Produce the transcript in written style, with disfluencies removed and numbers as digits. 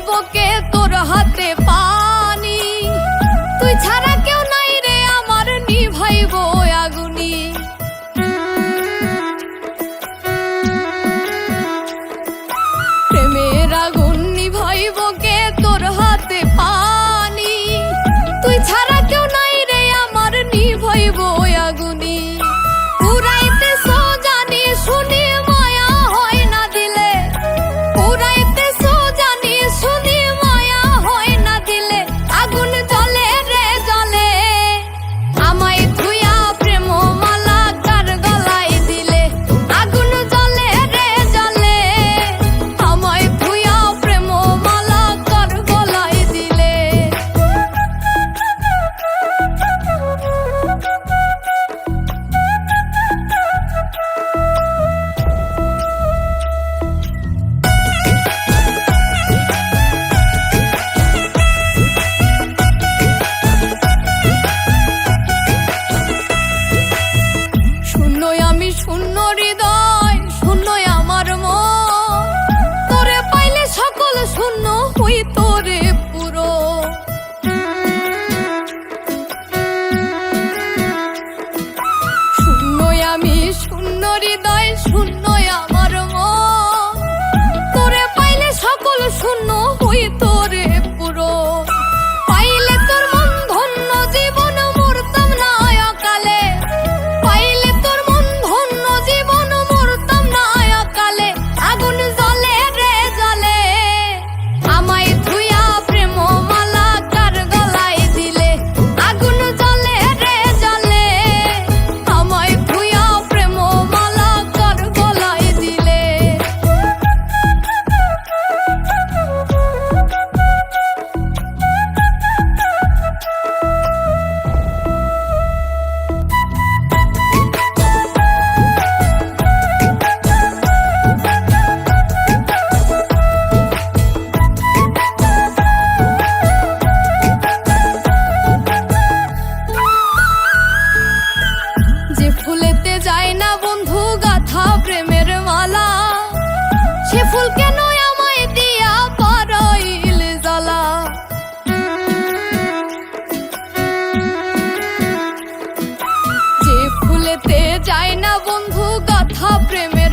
নিভাইব কে তোর হাতে পানি, তুই ছাড়া কেউ নাই রে আমার নিভাইব আগুনি। প্রেমের আগুন নিভাইব কে তোর হাতে পানি, তুই ছাড়া কেউ নাই রে আমার নিভাইব আগুনি। পুরাইতেছো জানি শুনি মায়া হয় না দিলে, পুরাইতেছো জানি শুনি মায়া হয় না দিলে, আগুন জ্বলে রে জ্বলে। আমায় ধুইয়া প্রেম মালা কার গলায় দিলে, আগুন জ্বলে রে জ্বলে। আমায় ধুইয়া প্রেম মালা কার গলায় দিলে। শূন্যই আমি শূন্য হৃদয়, শূন্যই আমার মন, তোরে পাইলে সকল শূন্য হই তোরে পুরো। শূন্যই আমি শূন্য হৃদয়, শূন্যই আমার মন, তোরে পাইলে সকল শূন্য হই তোরে পুরো। পাইলে তোর মন ধন্য জীবন মরতাম না অকালে, পাইলে তোর মন ধন্য জীবন মরতাম না অকালে। আগুন জ্বলে রে জ্বলে, আমায় ধুইয়া প্রেম মালা কার গলায় দিলে, আগুন জ্বলে রে জ্বলে। আমায় ধুইয়া প্রেম মালা কার গলায় দিলে। যে ফুলেতে যায় না বন্ধু গাথা প্রেমের মালা, সে ফুল কেন আমায় দিয়া পারইল জ্বালা। যে ফুলেতে যায় না বন্ধু গাথা প্রেমের